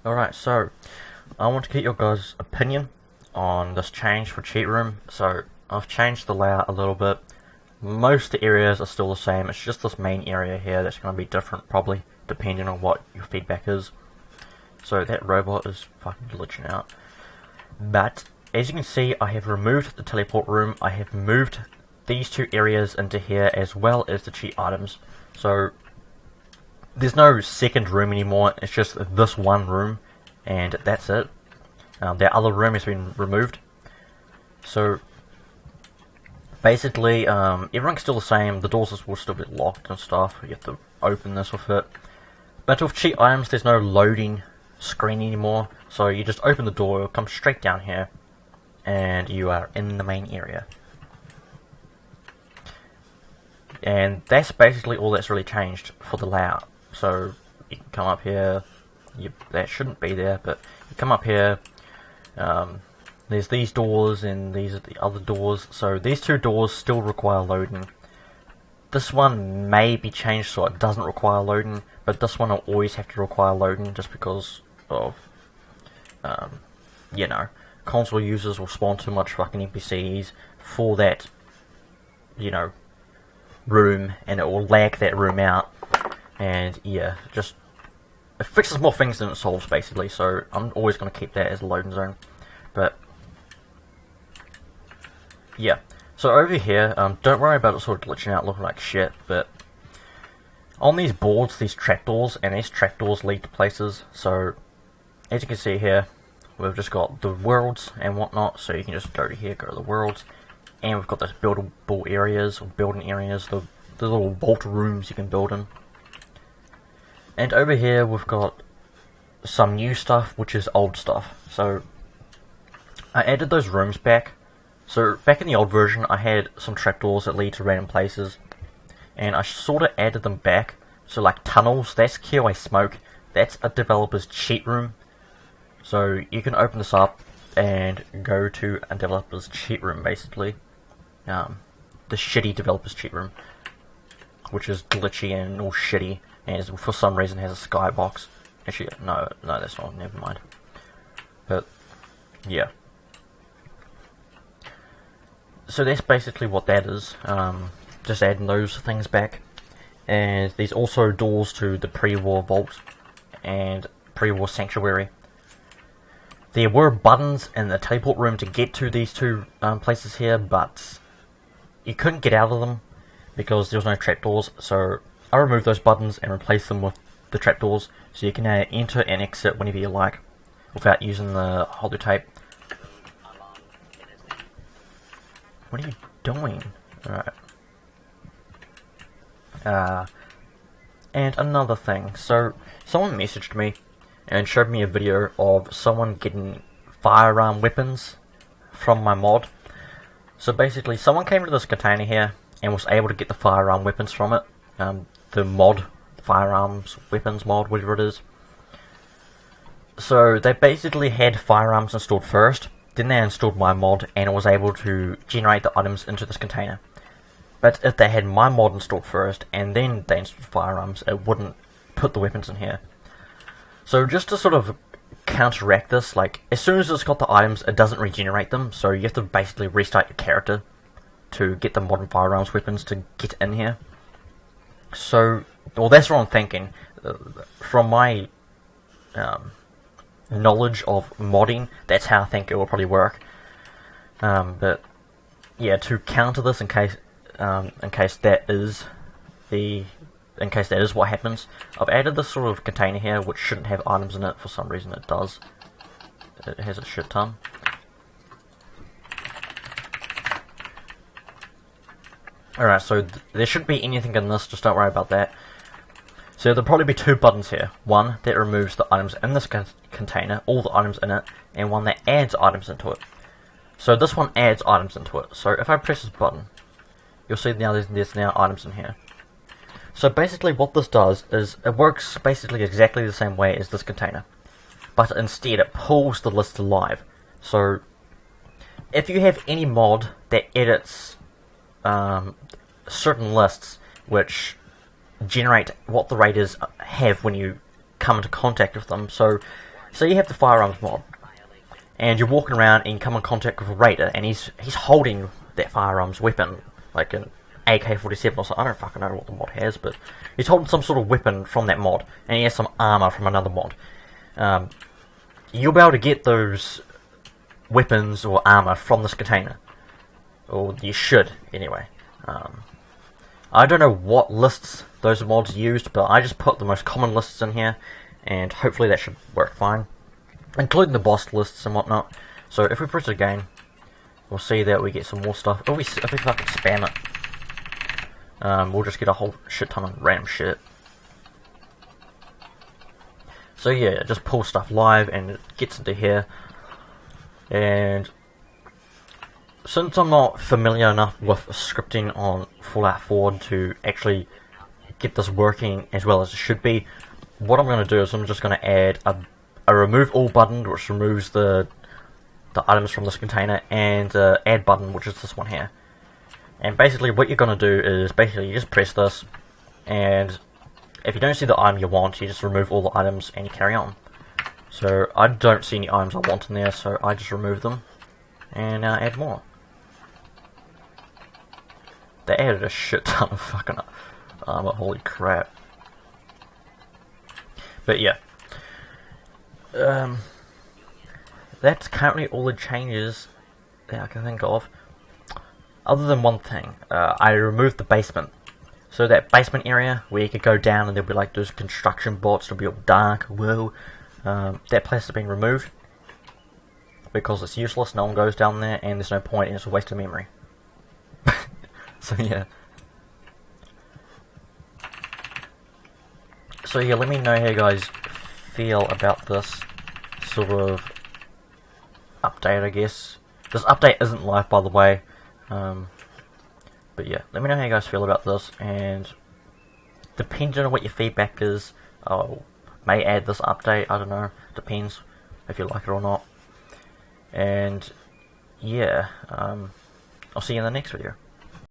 Alright, so I want to get your guys' opinion on this change for Cheat Room. So I've changed the layout a little bit. Most of the areas are still the same. It's just this main area here that's going to be different, probably depending on what your feedback is. So that robot is fucking glitching out. But as you can see, I have removed the teleport room. I have moved these two areas into here as well as the cheat items. So there's no second room anymore. It's just this one room, and that's it. The other room has been removed. So basically, everything's still the same. The doors will still be locked and stuff. You have to open this with it. But with cheat items, there's no loading screen anymore. So you just open the door, it'll come straight down here, and you are in the main area. And that's basically all that's really changed for the layout. So you can come up here. That shouldn't be there, but you come up here. There's these doors, and these are the other doors. So these two doors still require loading. This one may be changed so it doesn't require loading, but this one will always have to require loading just because of, you know, console users will spawn too much fucking NPCs for that, you know, room, and it will lag that room out. And yeah, just it fixes more things than it solves basically. So I'm always going to keep that as a loading zone. But yeah, so over here, don't worry about it sort of glitching out looking like shit, but on these boards, these trapdoors, and these trapdoors lead to places. So as you can see here, we've just got the worlds and whatnot, so you can just go to here, go to the worlds, and we've got those buildable areas, or building areas, the little vault rooms you can build in. And over here we've got some new stuff, which is old stuff. So I added those rooms back. So back in the old version, I had some trapdoors that lead to random places, and I sort of added them back. So like tunnels, that's Keyaway Smoke, that's a developer's cheat room. So you can open this up and go to a developer's cheat room, basically. The shitty developer's cheat room, which is glitchy and all shitty, and for some reason has a skybox. Actually, no, that's not, never mind. But yeah. So that's basically what that is, just adding those things back. And there's also doors to the pre-war vault and pre-war sanctuary. There were buttons in the teleport room to get to these two places here, but you couldn't get out of them because there was no trapdoors. So I removed those buttons and replaced them with the trapdoors, so you can enter and exit whenever you like without using the holotape. What are you doing? Alright. And another thing. So, someone messaged me and showed me a video of someone getting firearm weapons from my mod. So basically, someone came to this container here and was able to get the firearm weapons from it. The mod, firearms, weapons mod, whatever it is. So they basically had firearms installed first. Then they installed my mod, and it was able to generate the items into this container. But if they had my mod installed first, and then they installed firearms, it wouldn't put the weapons in here. So just to sort of counteract this, like, as soon as it's got the items, it doesn't regenerate them, so you have to basically restart your character to get the modern firearms weapons to get in here. So, well, that's what I'm thinking. From my knowledge of modding, that's how I think it will probably work. But yeah, to counter this, in case that is what happens, I've added this sort of container here, which shouldn't have items in it. For some reason, it does. It has a shit ton. Alright, so there shouldn't be anything in this. Just don't worry about that. So there'll probably be two buttons here. One that removes the items in this container, all the items in it, and one that adds items into it. So this one adds items into it. So if I press this button, you'll see now there's now items in here. So basically what this does is it works basically exactly the same way as this container, but instead it pulls the list alive. So if you have any mod that edits certain lists which generate what the raiders have when you come into contact with them. So So you have the firearms mod, and you're walking around and you come in contact with a raider, and he's holding that firearms weapon, like an AK-47 or something. I don't fucking know what the mod has, but he's holding some sort of weapon from that mod, and he has some armor from another mod. You'll be able to get those weapons or armor from this container, or you should anyway. I don't know what lists those mods used, but I just put the most common lists in here, and hopefully that should work fine, including the boss lists and whatnot. So if we press it again, we'll see that we get some more stuff. If we fucking spam it, we'll just get a whole shit ton of random shit. So yeah, just pull stuff live and it gets into here. And since I'm not familiar enough with scripting on Fallout 4 to actually get this working as well as it should be, what I'm going to do is I'm just going to add a remove all button, which removes the items from this container, and add button, which is this one here. And basically what you're going to do is you just press this, and if you don't see the item you want, you just remove all the items and you carry on. So I don't see any items I want in there, so I just remove them and add more. They added a shit ton of fucking armor, holy crap. But yeah, that's currently all the changes that I can think of. Other than one thing, I removed the basement. So that basement area where you could go down and there'll be like those construction bots, it'll be all dark, whoa. That place has been removed because it's useless, no one goes down there and there's no point and it's a waste of memory. So yeah. So yeah, let me know how you guys feel about this sort of update, I guess. This update isn't live, by the way. But yeah, let me know how you guys feel about this, and depending on what your feedback is, I may add this update, I don't know, depends if you like it or not. And yeah, I'll see you in the next video.